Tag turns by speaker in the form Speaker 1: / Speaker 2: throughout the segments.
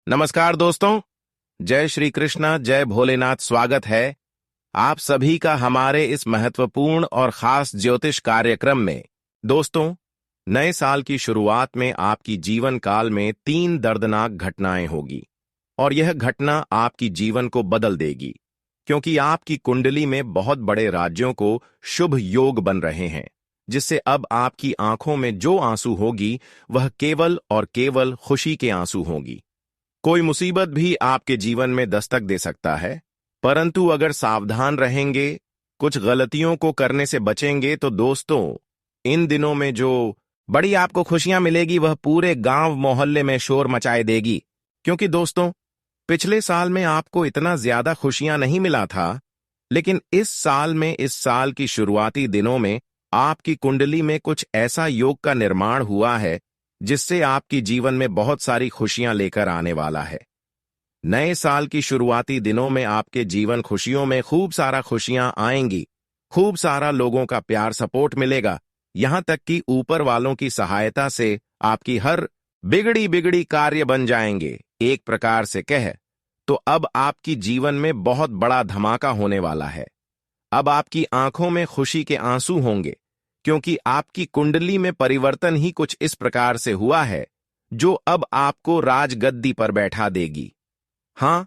Speaker 1: नमस्कार दोस्तों। जय श्री कृष्णा, जय भोलेनाथ। स्वागत है आप सभी का हमारे इस महत्वपूर्ण और खास ज्योतिष कार्यक्रम में। दोस्तों, नए साल की शुरुआत में आपकी जीवन काल में 3 दर्दनाक घटनाएं होगी और यह घटना आपकी जीवन को बदल देगी, क्योंकि आपकी कुंडली में बहुत बड़े राज्यों को शुभ योग बन रहे हैं, जिससे अब आपकी आंखों में जो आंसू होगी वह केवल और केवल खुशी के आंसू होगी। कोई मुसीबत भी आपके जीवन में दस्तक दे सकता है, परंतु अगर सावधान रहेंगे, कुछ गलतियों को करने से बचेंगे, तो दोस्तों, इन दिनों में जो बड़ी आपको खुशियां मिलेगी वह पूरे गांव मोहल्ले में शोर मचाए देगी। क्योंकि दोस्तों, पिछले साल में आपको इतना ज्यादा खुशियां नहीं मिला था, लेकिन इस साल में, इस साल की शुरुआती दिनों में आपकी कुंडली में कुछ ऐसा योग का निर्माण हुआ है जिससे आपकी जीवन में बहुत सारी खुशियां लेकर आने वाला है। नए साल की शुरुआती दिनों में आपके जीवन खुशियों में खूब सारा खुशियां आएंगी, खूब सारा लोगों का प्यार सपोर्ट मिलेगा, यहां तक कि ऊपर वालों की सहायता से आपकी हर बिगड़ी बिगड़ी कार्य बन जाएंगे। एक प्रकार से कह तो अब आपकी जीवन में बहुत बड़ा धमाका होने वाला है। अब आपकी आंखों में खुशी के आंसू होंगे, क्योंकि आपकी कुंडली में परिवर्तन ही कुछ इस प्रकार से हुआ है जो अब आपको राजगद्दी पर बैठा देगी। हां,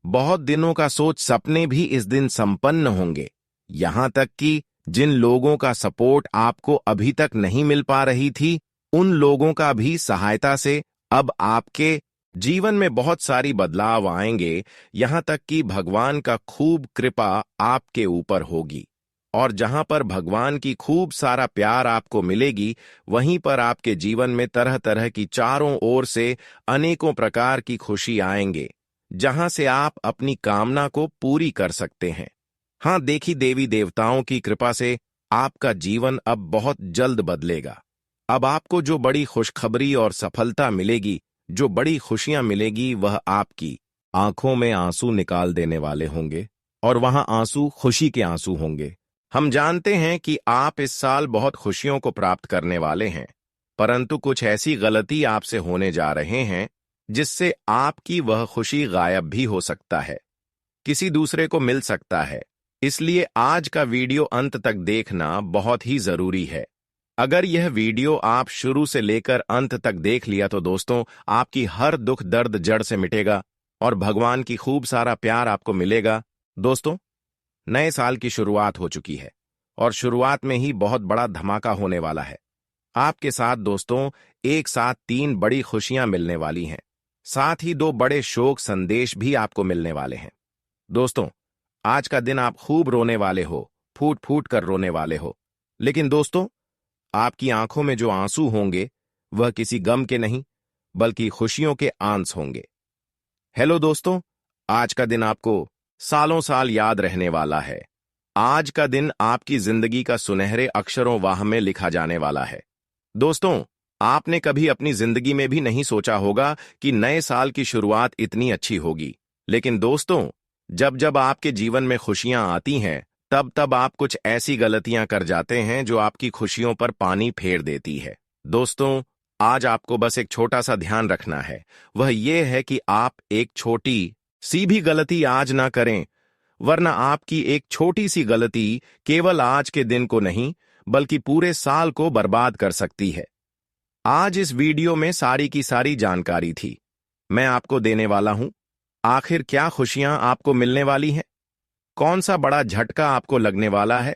Speaker 1: बहुत दिनों का सोच सपने भी इस दिन संपन्न होंगे, यहां तक कि जिन लोगों का सपोर्ट आपको अभी तक नहीं मिल पा रही थी, उन लोगों का भी सहायता से अब आपके जीवन में बहुत सारी बदलाव आएंगे, यहां तक कि भगवान का खूब कृपा आपके ऊपर होगी। और जहां पर भगवान की खूब सारा प्यार आपको मिलेगी, वहीं पर आपके जीवन में तरह तरह की चारों ओर से अनेकों प्रकार की खुशी आएंगे, जहां से आप अपनी कामना को पूरी कर सकते हैं। हां, देखी देवी देवताओं की कृपा से आपका जीवन अब बहुत जल्द बदलेगा। अब आपको जो बड़ी खुशखबरी और सफलता मिलेगी, जो बड़ी खुशियां मिलेगी, वह आपकी आंखों में आंसू निकाल देने वाले होंगे, और वहां आंसू खुशी के आंसू होंगे। हम जानते हैं कि आप इस साल बहुत खुशियों को प्राप्त करने वाले हैं, परंतु कुछ ऐसी गलती आपसे होने जा रहे हैं जिससे आपकी वह खुशी गायब भी हो सकता है, किसी दूसरे को मिल सकता है। इसलिए आज का वीडियो अंत तक देखना बहुत ही जरूरी है। अगर यह वीडियो आप शुरू से लेकर अंत तक देख लिया तो दोस्तों, आपकी हर दुख दर्द जड़ से मिटेगा और भगवान की खूब सारा प्यार आपको मिलेगा। दोस्तों, नए साल की शुरुआत हो चुकी है और शुरुआत में ही बहुत बड़ा धमाका होने वाला है। आपके साथ दोस्तों, एक साथ 3 बड़ी खुशियां मिलने वाली हैं, साथ ही 2 बड़े शोक संदेश भी आपको मिलने वाले हैं। दोस्तों, आज का दिन आप खूब रोने वाले हो, फूट फूट कर रोने वाले हो, लेकिन दोस्तों, आपकी आंखों में जो आंसू होंगे वह किसी गम के नहीं, बल्कि खुशियों के आंस होंगे। हेलो दोस्तों, आज का दिन आपको सालों साल याद रहने वाला है। आज का दिन आपकी जिंदगी का सुनहरे अक्षरों वाह में लिखा जाने वाला है। दोस्तों, आपने कभी अपनी जिंदगी में भी नहीं सोचा होगा कि नए साल की शुरुआत इतनी अच्छी होगी, लेकिन दोस्तों, जब जब आपके जीवन में खुशियां आती हैं, तब तब आप कुछ ऐसी गलतियां कर जाते हैं जो आपकी खुशियों पर पानी फेर देती है। दोस्तों, आज आपको बस एक छोटा सा ध्यान रखना है, वह यह है कि आप एक छोटी सी भी गलती आज ना करें, वरना आपकी एक छोटी सी गलती केवल आज के दिन को नहीं, बल्कि पूरे साल को बर्बाद कर सकती है। आज इस वीडियो में सारी की सारी जानकारी थी मैं आपको देने वाला हूं। आखिर क्या खुशियां आपको मिलने वाली हैं, कौन सा बड़ा झटका आपको लगने वाला है,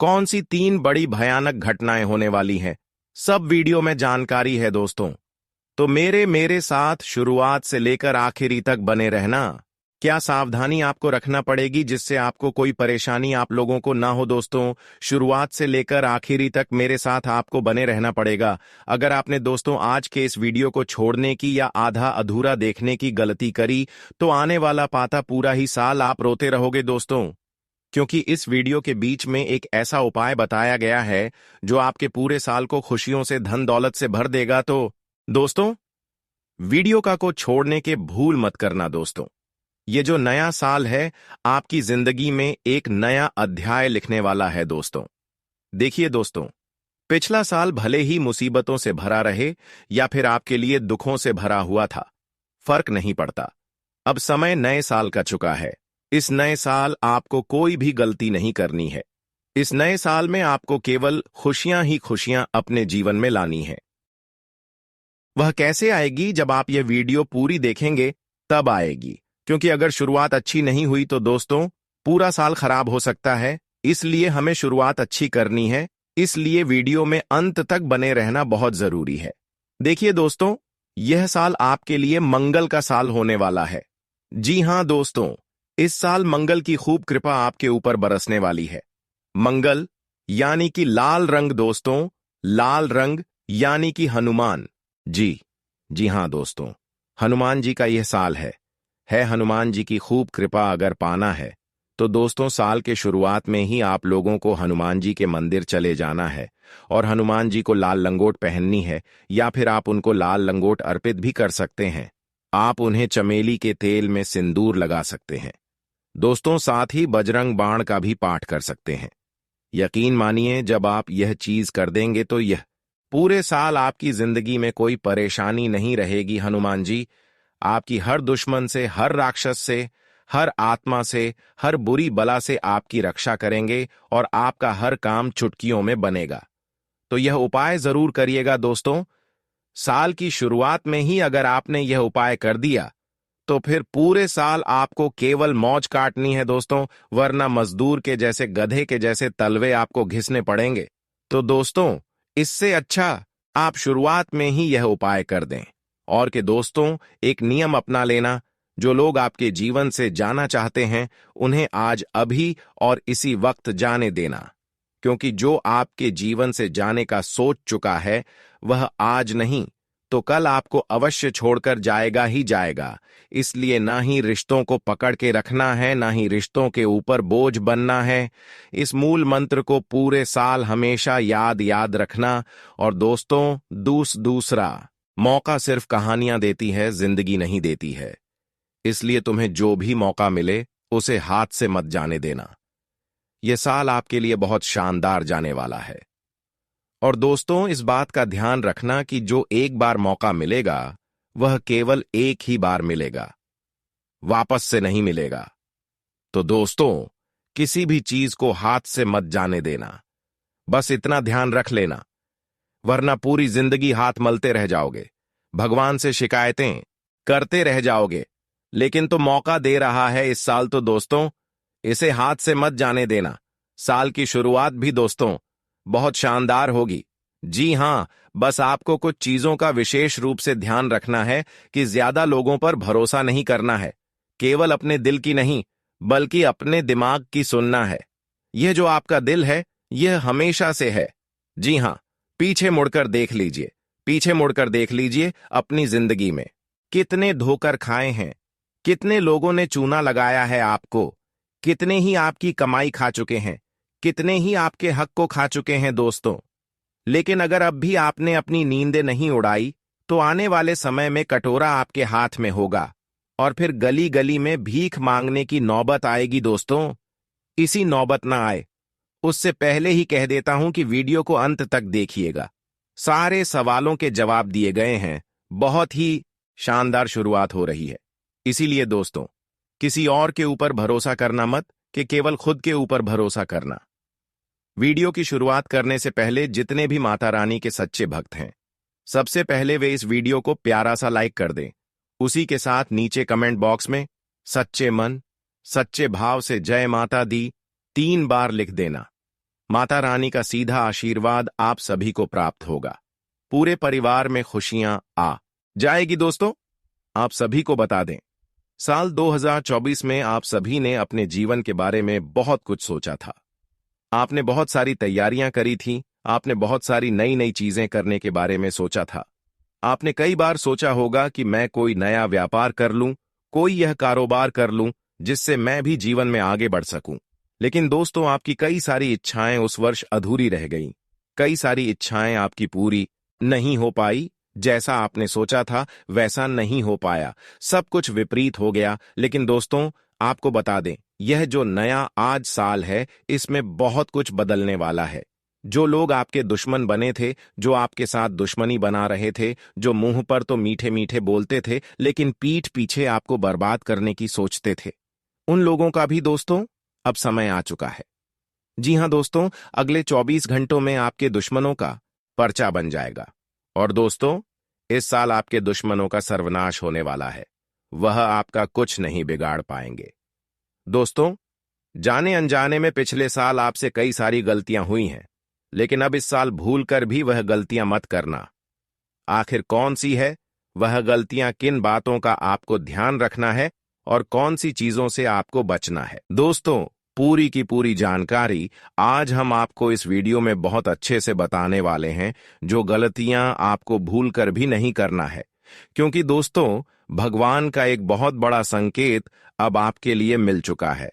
Speaker 1: कौन सी 3 बड़ी भयानक घटनाएं होने वाली हैं, सब वीडियो में जानकारी है दोस्तों। तो मेरे साथ शुरुआत से लेकर आखिरी तक बने रहना। क्या सावधानी आपको रखना पड़ेगी जिससे आपको कोई परेशानी आप लोगों को ना हो दोस्तों? शुरुआत से लेकर आखिरी तक मेरे साथ आपको बने रहना पड़ेगा। अगर आपने दोस्तों आज के इस वीडियो को छोड़ने की या आधा अधूरा देखने की गलती करी, तो आने वाला पाता पूरा ही साल आप रोते रहोगे दोस्तों, क्योंकि इस वीडियो के बीच में एक ऐसा उपाय बताया गया है जो आपके पूरे साल को खुशियों से, धन दौलत से भर देगा। तो दोस्तों, वीडियो को छोड़ने के भूल मत करना दोस्तों। ये जो नया साल है, आपकी जिंदगी में एक नया अध्याय लिखने वाला है दोस्तों। देखिए दोस्तों, पिछला साल भले ही मुसीबतों से भरा रहे या फिर आपके लिए दुखों से भरा हुआ था, फर्क नहीं पड़ता। अब समय नए साल का चुका है। इस नए साल आपको कोई भी गलती नहीं करनी है। इस नए साल में आपको केवल खुशियां ही खुशियां अपने जीवन में लानी है। वह कैसे आएगी? जब आप ये वीडियो पूरी देखेंगे तब आएगी, क्योंकि अगर शुरुआत अच्छी नहीं हुई तो दोस्तों पूरा साल खराब हो सकता है। इसलिए हमें शुरुआत अच्छी करनी है, इसलिए वीडियो में अंत तक बने रहना बहुत जरूरी है। देखिए दोस्तों, यह साल आपके लिए मंगल का साल होने वाला है। जी हां दोस्तों, इस साल मंगल की खूब कृपा आपके ऊपर बरसने वाली है। मंगल यानी कि लाल रंग दोस्तों, लाल रंग यानी कि हनुमान जी हां दोस्तों, हनुमान जी का यह साल है हनुमान जी की खूब कृपा अगर पाना है तो दोस्तों साल के शुरुआत में ही आप लोगों को हनुमान जी के मंदिर चले जाना है और हनुमान जी को लाल लंगोट पहननी है, या फिर आप उनको लाल लंगोट अर्पित भी कर सकते हैं। आप उन्हें चमेली के तेल में सिंदूर लगा सकते हैं दोस्तों, साथ ही बजरंग बाण का भी पाठ कर सकते हैं। यकीन मानिए, जब आप यह चीज कर देंगे तो यह पूरे साल आपकी जिंदगी में कोई परेशानी नहीं रहेगी। हनुमान जी आपकी हर दुश्मन से, हर राक्षस से, हर आत्मा से, हर बुरी बला से आपकी रक्षा करेंगे और आपका हर काम चुटकियों में बनेगा। तो यह उपाय जरूर करिएगा दोस्तों। साल की शुरुआत में ही अगर आपने यह उपाय कर दिया तो फिर पूरे साल आपको केवल मौज काटनी है दोस्तों, वरना मजदूर के जैसे, गधे के जैसे तलवे आपको घिसने पड़ेंगे। तो दोस्तों इससे अच्छा आप शुरुआत में ही यह उपाय कर दें। और के दोस्तों एक नियम अपना लेना, जो लोग आपके जीवन से जाना चाहते हैं उन्हें आज अभी और इसी वक्त जाने देना, क्योंकि जो आपके जीवन से जाने का सोच चुका है वह आज नहीं तो कल आपको अवश्य छोड़कर जाएगा ही जाएगा। इसलिए ना ही रिश्तों को पकड़ के रखना है, ना ही रिश्तों के ऊपर बोझ बनना है। इस मूल मंत्र को पूरे साल हमेशा याद रखना। और दोस्तों दूसरा मौका सिर्फ कहानियां देती है, जिंदगी नहीं देती है। इसलिए तुम्हें जो भी मौका मिले उसे हाथ से मत जाने देना। यह साल आपके लिए बहुत शानदार जाने वाला है। और दोस्तों इस बात का ध्यान रखना कि जो एक बार मौका मिलेगा वह केवल एक ही बार मिलेगा, वापस से नहीं मिलेगा। तो दोस्तों किसी भी चीज को हाथ से मत जाने देना, बस इतना ध्यान रख लेना, वरना पूरी जिंदगी हाथ मलते रह जाओगे, भगवान से शिकायतें करते रह जाओगे। लेकिन तो मौका दे रहा है इस साल, तो दोस्तों इसे हाथ से मत जाने देना। साल की शुरुआत भी दोस्तों बहुत शानदार होगी। जी हां, बस आपको कुछ चीजों का विशेष रूप से ध्यान रखना है कि ज्यादा लोगों पर भरोसा नहीं करना है, केवल अपने दिल की नहीं बल्कि अपने दिमाग की सुनना है। यह जो आपका दिल है यह हमेशा से है। जी हां, पीछे मुड़कर देख लीजिए, पीछे मुड़कर देख लीजिए अपनी जिंदगी में कितने धोकर खाए हैं, कितने लोगों ने चूना लगाया है आपको, कितने ही आपकी कमाई खा चुके हैं, कितने ही आपके हक को खा चुके हैं दोस्तों। लेकिन अगर अब भी आपने अपनी नींदें नहीं उड़ाई तो आने वाले समय में कटोरा आपके हाथ में होगा और फिर गली गली में भीख मांगने की नौबत आएगी दोस्तों। इसी नौबत ना आए उससे पहले ही कह देता हूं कि वीडियो को अंत तक देखिएगा। सारे सवालों के जवाब दिए गए हैं, बहुत ही शानदार शुरुआत हो रही है। इसीलिए दोस्तों किसी और के ऊपर भरोसा करना मत, कि केवल खुद के ऊपर भरोसा करना। वीडियो की शुरुआत करने से पहले जितने भी माता रानी के सच्चे भक्त हैं, सबसे पहले वे इस वीडियो को प्यारा सा लाइक कर दें। उसी के साथ नीचे कमेंट बॉक्स में सच्चे मन सच्चे भाव से जय माता दी 3 बार लिख देना। माता रानी का सीधा आशीर्वाद आप सभी को प्राप्त होगा, पूरे परिवार में खुशियां आ जाएगी। दोस्तों आप सभी को बता दें, साल 2024 में आप सभी ने अपने जीवन के बारे में बहुत कुछ सोचा था। आपने बहुत सारी तैयारियां करी थी, आपने बहुत सारी नई नई चीजें करने के बारे में सोचा था। आपने कई बार सोचा होगा कि मैं कोई नया व्यापार कर लूं, कोई यह कारोबार कर लूं जिससे मैं भी जीवन में आगे बढ़ सकूं। लेकिन दोस्तों आपकी कई सारी इच्छाएं उस वर्ष अधूरी रह गईं। कई सारी इच्छाएं आपकी पूरी नहीं हो पाई, जैसा आपने सोचा था वैसा नहीं हो पाया, सब कुछ विपरीत हो गया। लेकिन दोस्तों आपको बता दें, यह जो नया आज साल है इसमें बहुत कुछ बदलने वाला है। जो लोग आपके दुश्मन बने थे, जो आपके साथ दुश्मनी बना रहे थे, जो मुंह पर तो मीठे मीठे बोलते थे लेकिन पीठ पीछे आपको बर्बाद करने की सोचते थे, उन लोगों का भी दोस्तों अब समय आ चुका है। जी हां दोस्तों, अगले 24 घंटों में आपके दुश्मनों का पर्चा बन जाएगा। और दोस्तों, इस साल आपके दुश्मनों का सर्वनाश होने वाला है। वह आपका कुछ नहीं बिगाड़ पाएंगे। दोस्तों, जाने अनजाने में पिछले साल आपसे कई सारी गलतियां हुई हैं, लेकिन अब इस साल भूलकर भी वह गलतियां मत करना। आखिर कौन सी है वह गलतियां, किन बातों का आपको ध्यान रखना है और कौन सी चीजों से आपको बचना है? दोस्तों, पूरी की पूरी जानकारी आज हम आपको इस वीडियो में बहुत अच्छे से बताने वाले हैं, जो गलतियां आपको भूलकर भी नहीं करना है। क्योंकि दोस्तों, भगवान का एक बहुत बड़ा संकेत अब आपके लिए मिल चुका है।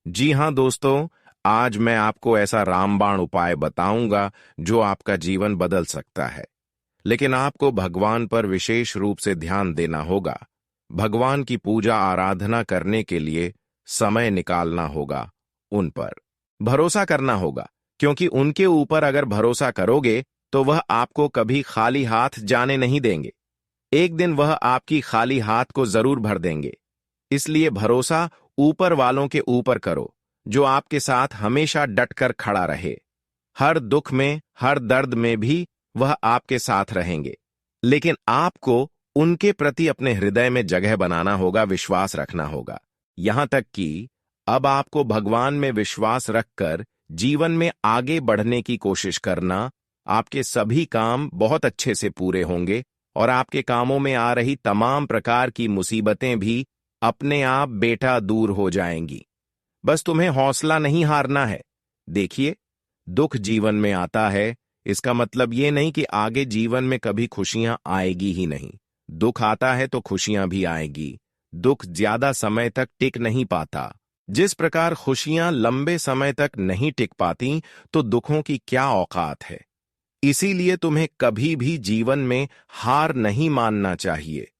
Speaker 1: जी हां दोस्तों, आज मैं आपको ऐसा रामबाण उपाय बताऊंगा जो आपका जीवन बदल सकता है। लेकिन आपको भगवान पर विशेष रूप से ध्यान देना होगा। भगवान की पूजा आराधना करने के लिए समय निकालना होगा, उन पर भरोसा करना होगा, क्योंकि उनके ऊपर अगर भरोसा करोगे तो वह आपको कभी खाली हाथ जाने नहीं देंगे। एक दिन वह आपकी खाली हाथ को जरूर भर देंगे। इसलिए भरोसा ऊपर वालों के ऊपर करो, जो आपके साथ हमेशा डटकर खड़ा रहे। हर दुख में, हर दर्द में भी वह आपके साथ रहेंगे। लेकिन आपको उनके प्रति अपने हृदय में जगह बनाना होगा, विश्वास रखना होगा। यहां तक कि अब आपको भगवान में विश्वास रखकर जीवन में आगे बढ़ने की कोशिश करना। आपके सभी काम बहुत अच्छे से पूरे होंगे और आपके कामों में आ रही तमाम प्रकार की मुसीबतें भी अपने आप बेटा दूर हो जाएंगी। बस तुम्हें हौसला नहीं हारना है। देखिए, दुख जीवन में आता है, इसका मतलब ये नहीं कि आगे जीवन में कभी खुशियां आएगी ही नहीं। दुख आता है तो खुशियां भी आएगी। दुख ज्यादा समय तक टिक नहीं पाता। जिस प्रकार खुशियां लंबे समय तक नहीं टिक पाती, तो दुखों की क्या औकात है। इसीलिए तुम्हें कभी भी जीवन में हार नहीं मानना चाहिए।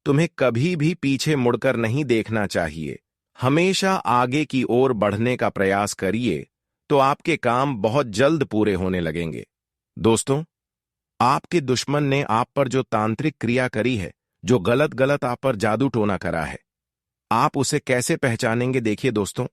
Speaker 1: तुम्हें कभी भी पीछे मुड़कर नहीं देखना चाहिए। हमेशा आगे की ओर बढ़ने का प्रयास करिए, तो आपके काम बहुत जल्द पूरे होने लगेंगे। दोस्तों, आपके दुश्मन ने आप पर जो तांत्रिक क्रिया करी है, जो गलत गलत आप पर जादू टोना करा है, आप उसे कैसे पहचानेंगे? देखिए दोस्तों,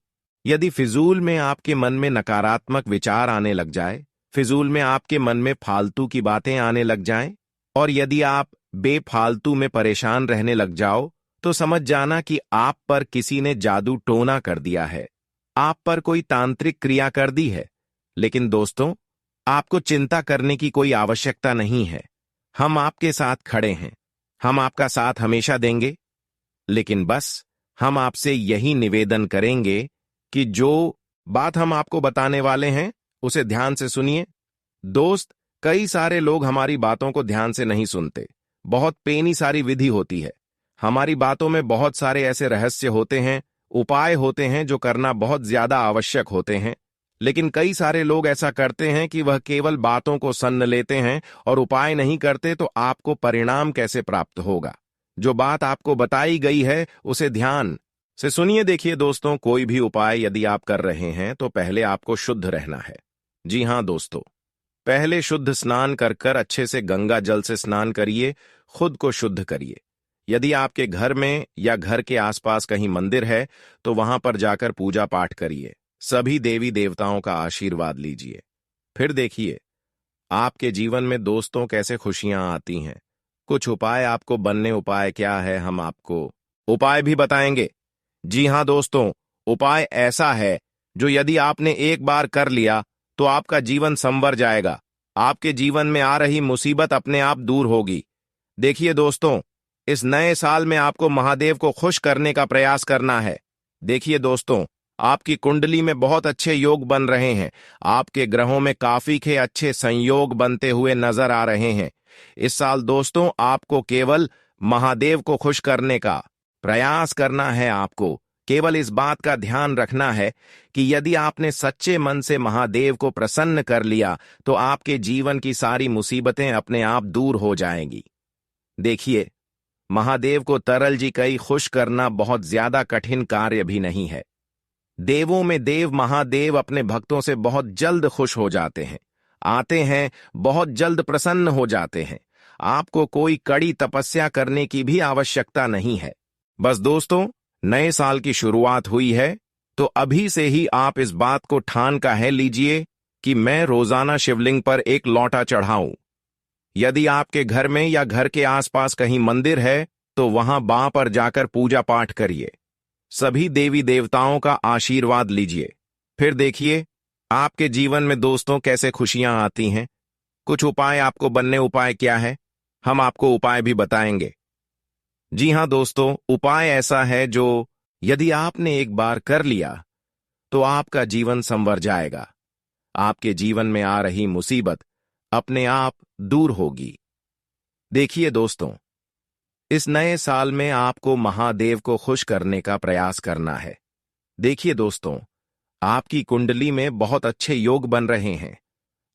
Speaker 1: यदि फिजूल में आपके मन में नकारात्मक विचार आने लग जाए, फिजूल में आपके मन में फालतू की बातें आने लग जाएं, और यदि आप बेफालतू में परेशान रहने लग जाओ, तो समझ जाना कि आप पर किसी ने जादू टोना कर दिया है। आप पर कोई तांत्रिक क्रिया कर दी है। लेकिन दोस्तों, आपको चिंता करने की कोई आवश्यकता नहीं है। हम आपके साथ खड़े हैं। हम आपका साथ हमेशा देंगे। लेकिन बस हम आपसे यही निवेदन करेंगे कि जो बात हम आपको बताने वाले हैं, उसे ध्यान से सुनिए। दोस्त, कई सारे लोग हमारी बातों को ध्यान से नहीं सुनते। बहुत पेनी सारी विधि होती है। हमारी बातों में बहुत सारे ऐसे रहस्य होते हैं, उपाय होते हैं जो करना बहुत ज्यादा आवश्यक होते हैं। लेकिन कई सारे लोग ऐसा करते हैं कि वह केवल बातों को सन्न लेते हैं और उपाय नहीं करते, तो आपको परिणाम कैसे प्राप्त होगा? जो बात आपको बताई गई है उसे ध्यान से सुनिए। देखिए दोस्तों, कोई भी उपाय यदि आप कर रहे हैं तो पहले आपको शुद्ध रहना है। जी हां दोस्तों, पहले शुद्ध स्नान कर कर अच्छे से गंगा जल से स्नान करिए, खुद को शुद्ध करिए। यदि आपके घर में या घर के आसपास कहीं मंदिर है तो वहां पर जाकर पूजा पाठ करिए। सभी देवी देवताओं का आशीर्वाद लीजिए। फिर देखिए आपके जीवन में दोस्तों कैसे खुशियां आती हैं। कुछ उपाय आपको बनने, उपाय क्या है हम आपको उपाय भी बताएंगे। जी हां दोस्तों, उपाय ऐसा है जो यदि आपने एक बार कर लिया तो आपका जीवन संवर जाएगा। आपके जीवन में आ रही मुसीबत अपने आप दूर होगी। देखिए दोस्तों, इस नए साल में आपको महादेव को खुश करने का प्रयास करना है। देखिए दोस्तों, आपकी कुंडली में बहुत अच्छे योग बन रहे हैं। आपके ग्रहों में काफी के अच्छे संयोग बनते हुए नजर आ रहे हैं। इस साल दोस्तों, आपको केवल महादेव को खुश करने का प्रयास करना है। आपको केवल इस बात का ध्यान रखना है कि यदि आपने सच्चे मन से महादेव को प्रसन्न कर लिया तो आपके जीवन की सारी मुसीबतें अपने आप दूर हो जाएंगी। देखिए, महादेव को तरल जी कई खुश करना बहुत ज्यादा कठिन कार्य भी नहीं है। देवों में देव महादेव अपने भक्तों से बहुत जल्द खुश हो जाते हैं। आते हैं, बहुत जल्द प्रसन्न हो जाते हैं। आपको कोई कड़ी तपस्या करने की भी आवश्यकता नहीं है। बस दोस्तों, नए साल की शुरुआत हुई है, तो अभी से ही आप इस बात को ठान का है लीजिए कि मैं रोजाना शिवलिंग पर एक लौटा चढ़ाऊं। यदि आपके घर में या घर के आसपास कहीं मंदिर है, तो वहां बां पर जाकर पूजा पाठ करिए। सभी देवी देवताओं का आशीर्वाद लीजिए। फिर देखिए आपके जीवन में दोस्तों कैसे खुशियां आती हैं। कुछ उपाय आपको बनने उपाय क्या है, हम आपको उपाय भी बताएंगे। जी हां दोस्तों, उपाय ऐसा है जो यदि आपने एक बार कर लिया तो आपका जीवन संवर जाएगा। आपके जीवन में आ रही मुसीबत अपने आप दूर होगी। देखिए दोस्तों, इस नए साल में आपको महादेव को खुश करने का प्रयास करना है। देखिए दोस्तों, आपकी कुंडली में बहुत अच्छे योग बन रहे हैं।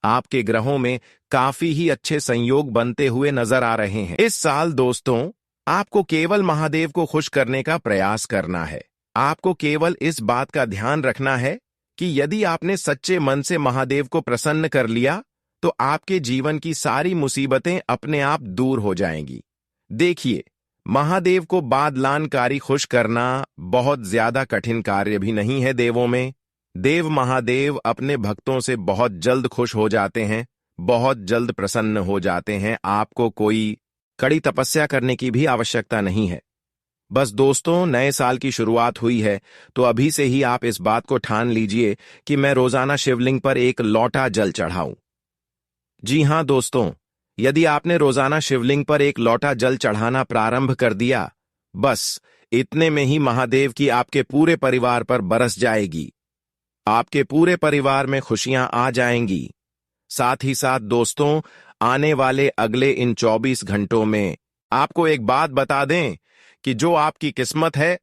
Speaker 1: आपके ग्रहों में काफी ही अच्छे संयोग बनते हुए नजर आ रहे हैं। इस साल दोस्तों, आपको केवल महादेव को खुश करने का प्रयास करना है। आपको केवल इस बात का ध्यान रखना है कि यदि आपने सच्चे मन से महादेव को प्रसन्न कर लिया तो आपके जीवन की सारी मुसीबतें अपने आप दूर हो जाएंगी। देखिए, महादेव को बादलानकारी खुश करना बहुत ज्यादा कठिन कार्य भी नहीं है देवों में। देव महादेव अपने भक्तों से बहुत जल्द खुश हो जाते हैं, बहुत जल्द प्रसन्न हो जाते हैं। आपको कोई कड़ी तपस्या करने की भी आवश्यकता नहीं है। बस दोस्तों, नए साल की शुरुआत हुई है, तो अभी से ही आप इस बात को ठान लीजिए कि मैं रोजाना शिवलिंग पर एक लौटा जल चढ़ाऊं। जी हां दोस्तों, यदि आपने रोजाना शिवलिंग पर एक लौटा जल चढ़ाना प्रारंभ कर दिया, बस इतने में ही महादेव की आपके पूरे परिवार पर बरस जाएगी। आपके पूरे परिवार में खुशियां आ जाएंगी। साथ ही साथ दोस्तों, आने वाले अगले इन 24 घंटों में आपको एक बात बता दें कि जो आपकी किस्मत है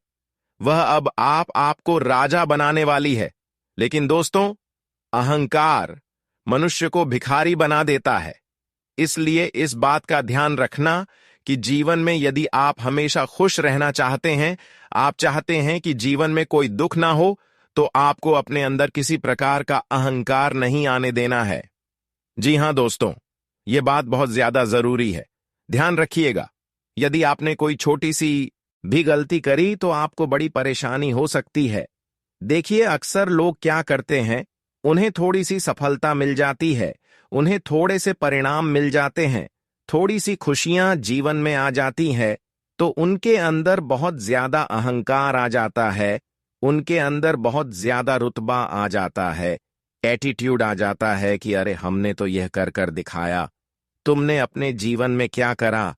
Speaker 1: वह अब आपको राजा बनाने वाली है। लेकिन दोस्तों, अहंकार मनुष्य को भिखारी बना देता है। इसलिए इस बात का ध्यान रखना कि जीवन में यदि आप हमेशा खुश रहना चाहते हैं, आप चाहते हैं कि जीवन में कोई दुख ना हो, तो आपको अपने अंदर किसी प्रकार का अहंकार नहीं आने देना है। जी हां दोस्तों, यह बात बहुत ज्यादा जरूरी है। ध्यान रखिएगा, यदि आपने कोई छोटी सी भी गलती करी तो आपको बड़ी परेशानी हो सकती है। देखिए, अक्सर लोग क्या करते हैं, उन्हें थोड़ी सी सफलता मिल जाती है, उन्हें थोड़े से परिणाम मिल जाते हैं, थोड़ी सी खुशियां जीवन में आ जाती है, तो उनके अंदर बहुत ज्यादा अहंकार आ जाता है, उनके अंदर बहुत ज्यादा रुतबा आ जाता है, एटीट्यूड आ जाता है कि अरे हमने तो यह कर कर दिखाया। तुमने अपने जीवन में क्या करा,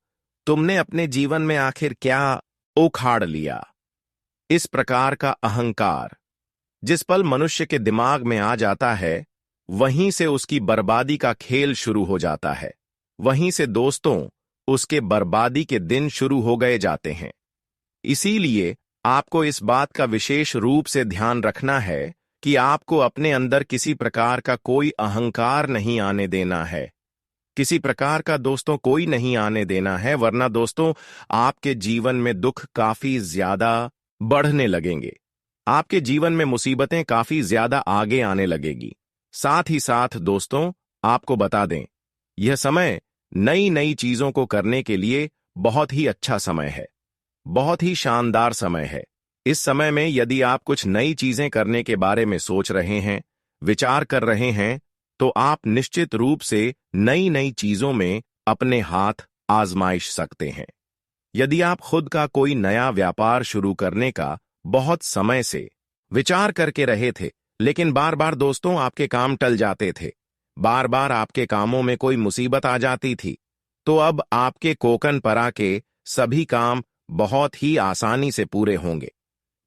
Speaker 1: तुमने अपने जीवन में आखिर क्या उखाड़ लिया। इस प्रकार का अहंकार जिस पल मनुष्य के दिमाग में आ जाता है, वहीं से उसकी बर्बादी का खेल शुरू हो जाता है। वहीं से दोस्तों, उसके बर्बादी के दिन शुरू हो गए जाते हैं। इसीलिए आपको इस बात का विशेष रूप से ध्यान रखना है कि आपको अपने अंदर किसी प्रकार का कोई अहंकार नहीं आने देना है। किसी प्रकार का दोस्तों कोई नहीं आने देना है, वरना दोस्तों आपके जीवन में दुख काफी ज्यादा बढ़ने लगेंगे। आपके जीवन में मुसीबतें काफी ज्यादा आगे आने लगेगी। साथ ही साथ दोस्तों, आपको बता दें, यह समय नई नई चीजों को करने के लिए बहुत ही अच्छा समय है, बहुत ही शानदार समय है। इस समय में यदि आप कुछ नई चीजें करने के बारे में सोच रहे हैं, विचार कर रहे हैं, तो आप निश्चित रूप से नई नई चीजों में अपने हाथ आजमाइश सकते हैं। यदि आप खुद का कोई नया व्यापार शुरू करने का बहुत समय से विचार करके रहे थे, लेकिन बार बार दोस्तों आपके काम टल जाते थे, बार बार आपके कामों में कोई मुसीबत आ जाती थी, तो अब आपके कोकन परा के सभी काम बहुत ही आसानी से पूरे होंगे।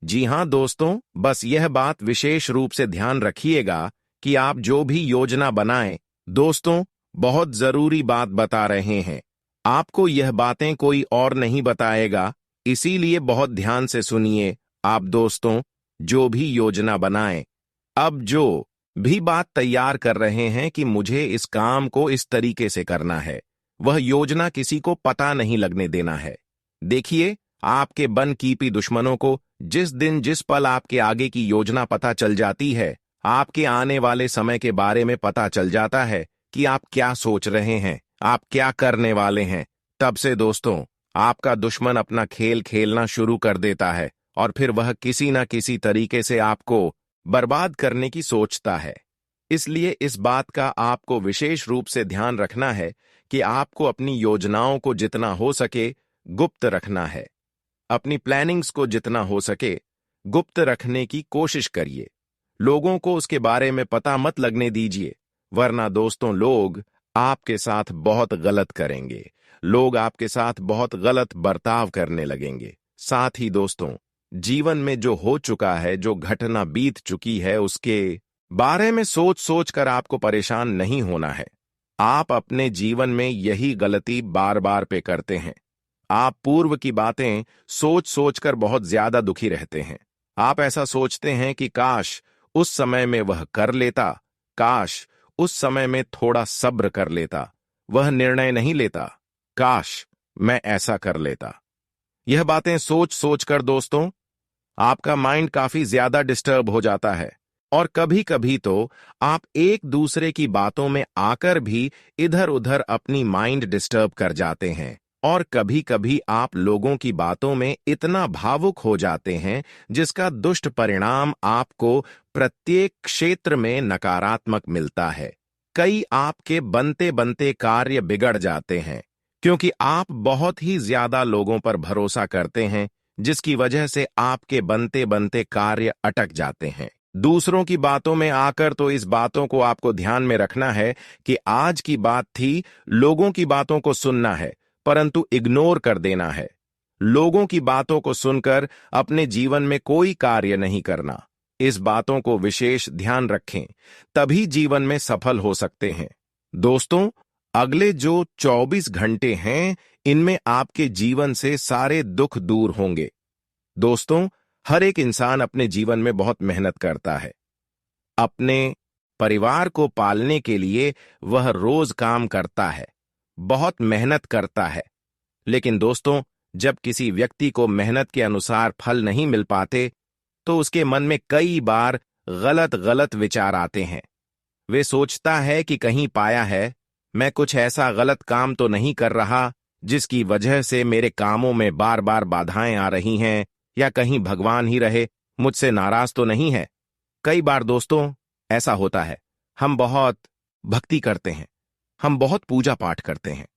Speaker 1: जी हां दोस्तों, बस यह बात विशेष रूप से ध्यान रखिएगा कि आप जो भी योजना बनाएं, दोस्तों बहुत जरूरी बात बता रहे हैं, आपको यह बातें कोई और नहीं बताएगा, इसीलिए बहुत ध्यान से सुनिए। आप दोस्तों जो भी योजना बनाएं, अब जो भी बात तैयार कर रहे हैं कि मुझे इस काम को इस तरीके से करना है, वह योजना किसी को पता नहीं लगने देना है। देखिए, आपके बनकीपी दुश्मनों को जिस दिन जिस पल आपके आगे की योजना पता चल जाती है, आपके आने वाले समय के बारे में पता चल जाता है कि आप क्या सोच रहे हैं, आप क्या करने वाले हैं, तब से दोस्तों आपका दुश्मन अपना खेल खेलना शुरू कर देता है और फिर वह किसी न किसी तरीके से आपको बर्बाद करने की सोचता है। इसलिए इस बात का आपको विशेष रूप से ध्यान रखना है कि आपको अपनी योजनाओं को जितना हो सके गुप्त रखना है। अपनी प्लानिंग्स को जितना हो सके गुप्त रखने की कोशिश करिए। लोगों को उसके बारे में पता मत लगने दीजिए, वरना दोस्तों लोग आपके साथ बहुत गलत करेंगे। लोग आपके साथ बहुत गलत बर्ताव करने लगेंगे। साथ ही दोस्तों, जीवन में जो हो चुका है, जो घटना बीत चुकी है, उसके बारे में सोच सोच कर आपको परेशान नहीं होना है। आप अपने जीवन में यही गलती बार बार पे करते हैं। आप पूर्व की बातें सोच सोच कर बहुत ज्यादा दुखी रहते हैं। आप ऐसा सोचते हैं कि काश उस समय में वह कर लेता, काश उस समय में थोड़ा सब्र कर लेता, वह निर्णय नहीं लेता, काश मैं ऐसा कर लेता। यह बातें सोच सोच कर दोस्तों आपका माइंड काफी ज्यादा डिस्टर्ब हो जाता है और कभी कभी तो आप एक दूसरे की बातों में आकर भी इधर उधर अपनी माइंड डिस्टर्ब कर जाते हैं और कभी कभी आप लोगों की बातों में इतना भावुक हो जाते हैं जिसका दुष्ट परिणाम आपको प्रत्येक क्षेत्र में नकारात्मक मिलता है। कई आपके बनते बनते कार्य बिगड़ जाते हैं क्योंकि आप बहुत ही ज्यादा लोगों पर भरोसा करते हैं, जिसकी वजह से आपके बनते बनते कार्य अटक जाते हैं। दूसरों की बातों में आकर तो इस बातों को आपको ध्यान में रखना है कि आज की बात थी, लोगों की बातों को सुनना है परंतु इग्नोर कर देना है। लोगों की बातों को सुनकर अपने जीवन में कोई कार्य नहीं करना। इस बातों को विशेष ध्यान रखें, तभी जीवन में सफल हो सकते हैं। दोस्तों, अगले जो 24 घंटे हैं, इनमें आपके जीवन से सारे दुख दूर होंगे। दोस्तों, हर एक इंसान अपने जीवन में बहुत मेहनत करता है। अपने परिवार को पालने के लिए वह रोज काम करता है, बहुत मेहनत करता है। लेकिन दोस्तों, जब किसी व्यक्ति को मेहनत के अनुसार फल नहीं मिल पाते तो उसके मन में कई बार गलत गलत विचार आते हैं। वे सोचता है कि कहीं पाया है, मैं कुछ ऐसा गलत काम तो नहीं कर रहा जिसकी वजह से मेरे कामों में बार बार बाधाएं आ रही हैं, या कहीं भगवान ही रहे मुझसे नाराज तो नहीं है। कई बार दोस्तों ऐसा होता है, हम बहुत भक्ति करते हैं, हम बहुत पूजा पाठ करते हैं,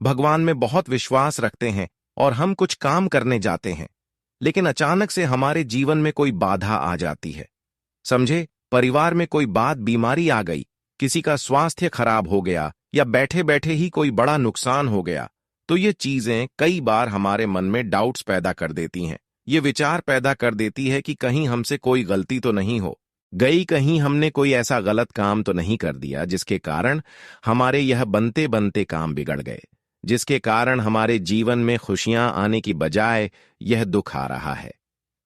Speaker 1: भगवान में बहुत विश्वास रखते हैं और हम कुछ काम करने जाते हैं, लेकिन अचानक से हमारे जीवन में कोई बाधा आ जाती है। समझे, परिवार में कोई बात, बीमारी आ गई, किसी का स्वास्थ्य खराब हो गया या बैठे बैठे ही कोई बड़ा नुकसान हो गया, तो ये चीजें कई बार हमारे मन में डाउट्स पैदा कर देती हैं। ये विचार पैदा कर देती है कि कहीं हमसे कोई गलती तो नहीं हो गई, कहीं हमने कोई ऐसा गलत काम तो नहीं कर दिया जिसके कारण हमारे यह बनते बनते काम बिगड़ गए, जिसके कारण हमारे जीवन में खुशियां आने की बजाय यह दुख आ रहा है।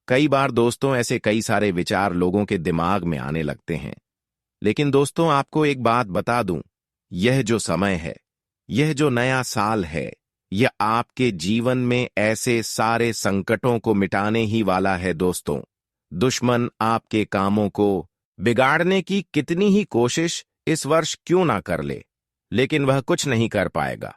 Speaker 1: कई बार दोस्तों ऐसे कई सारे विचार लोगों के दिमाग में आने लगते हैं। लेकिन दोस्तों, आपको एक बात बता दूं, यह जो समय है, यह जो नया साल है, यह आपके जीवन में ऐसे सारे संकटों को मिटाने ही वाला है। दोस्तों, दुश्मन आपके कामों को बिगाड़ने की कितनी ही कोशिश इस वर्ष क्यों ना कर ले, लेकिन वह कुछ नहीं कर पाएगा।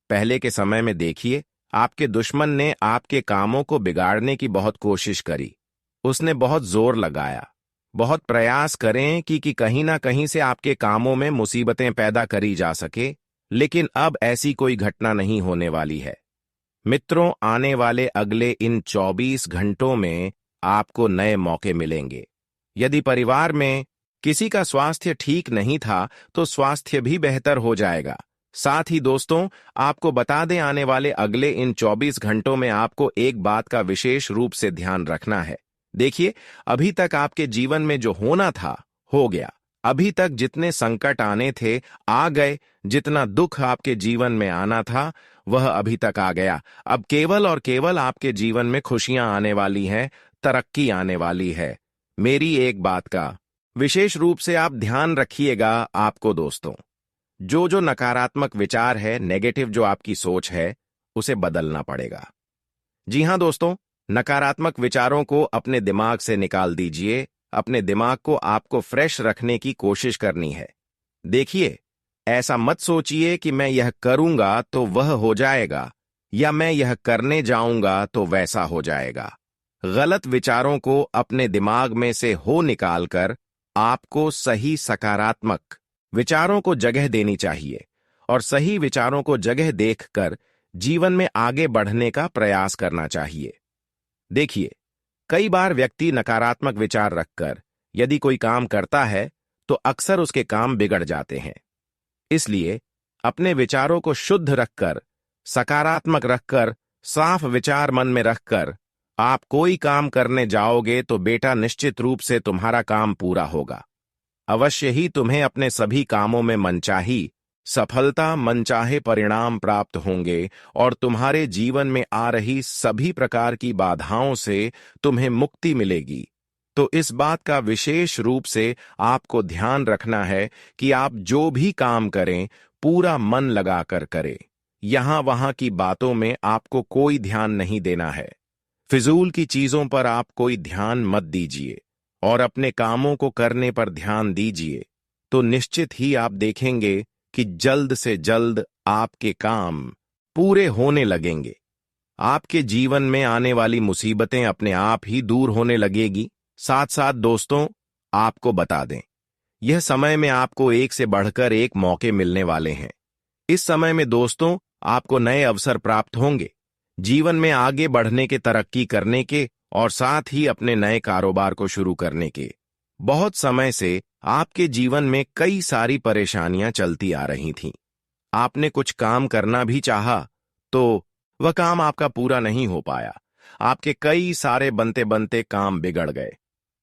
Speaker 1: पहले के समय में देखिए, आपके दुश्मन ने आपके कामों को बिगाड़ने की बहुत कोशिश करी, उसने बहुत जोर लगाया, बहुत प्रयास करें कि कहीं ना कहीं से आपके कामों में मुसीबतें पैदा करी जा सके, लेकिन अब ऐसी कोई घटना नहीं होने वाली है। मित्रों, आने वाले अगले इन 24 घंटों में आपको नए मौके मिलेंगे। यदि परिवार में किसी का स्वास्थ्य ठीक नहीं था तो स्वास्थ्य भी बेहतर हो जाएगा। साथ ही दोस्तों, आपको बता दें, आने वाले अगले इन 24 घंटों में आपको एक बात का विशेष रूप से ध्यान रखना है। देखिए, अभी तक आपके जीवन में जो होना था हो गया। अभी तक जितने संकट आने थे आ गए, जितना दुख आपके जीवन में आना था वह अभी तक आ गया। अब केवल और केवल आपके जीवन में खुशियां आने वाली हैं, तरक्की आने वाली है। मेरी एक बात का विशेष रूप से आप ध्यान रखिएगा। आपको दोस्तों, जो नकारात्मक विचार है, नेगेटिव जो आपकी सोच है, उसे बदलना पड़ेगा। जी हां दोस्तों, नकारात्मक विचारों को अपने दिमाग से निकाल दीजिए। अपने दिमाग को आपको फ्रेश रखने की कोशिश करनी है। देखिए, ऐसा मत सोचिए कि मैं यह करूंगा तो वह हो जाएगा, या मैं यह करने जाऊंगा तो वैसा हो जाएगा। गलत विचारों को अपने दिमाग में से हो निकालकर आपको सही सकारात्मक विचारों को जगह देनी चाहिए और सही विचारों को जगह देखकर जीवन में आगे बढ़ने का प्रयास करना चाहिए। देखिए, कई बार व्यक्ति नकारात्मक विचार रखकर यदि कोई काम करता है तो अक्सर उसके काम बिगड़ जाते हैं। इसलिए अपने विचारों को शुद्ध रखकर, सकारात्मक रखकर, साफ विचार मन में रखकर आप कोई काम करने जाओगे तो बेटा निश्चित रूप से तुम्हारा काम पूरा होगा। अवश्य ही तुम्हें अपने सभी कामों में मनचाही सफलता, मनचाहे परिणाम प्राप्त होंगे और तुम्हारे जीवन में आ रही सभी प्रकार की बाधाओं से तुम्हें मुक्ति मिलेगी। तो इस बात का विशेष रूप से आपको ध्यान रखना है कि आप जो भी काम करें पूरा मन लगाकर करें। यहां वहां की बातों में आपको कोई ध्यान नहीं देना है। फिजूल की चीजों पर आप कोई ध्यान मत दीजिए और अपने कामों को करने पर ध्यान दीजिए। तो निश्चित ही आप देखेंगे कि जल्द से जल्द आपके काम पूरे होने लगेंगे। आपके जीवन में आने वाली मुसीबतें अपने आप ही दूर होने लगेगी। साथ साथ दोस्तों, आपको बता दें, यह समय में आपको एक से बढ़कर एक मौके मिलने वाले हैं। इस समय में दोस्तों आपको नए अवसर प्राप्त होंगे, जीवन में आगे बढ़ने के, तरक्की करने के और साथ ही अपने नए कारोबार को शुरू करने के। बहुत समय से आपके जीवन में कई सारी परेशानियां चलती आ रही थीं। आपने कुछ काम करना भी चाहा तो वह काम आपका पूरा नहीं हो पाया। आपके कई सारे बनते बनते काम बिगड़ गए।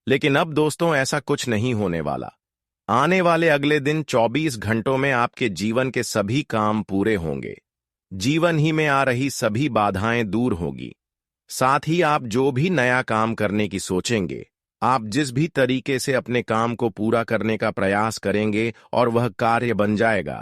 Speaker 1: लेकिन अब दोस्तों ऐसा कुछ नहीं होने वाला। आने वाले अगले दिन 24 घंटों में आपके जीवन के सभी काम पूरे होंगे। जीवन ही में आ रही सभी बाधाएं दूर होगी। साथ ही आप जो भी नया काम करने की सोचेंगे, आप जिस भी तरीके से अपने काम को पूरा करने का प्रयास करेंगे और वह कार्य बन जाएगा,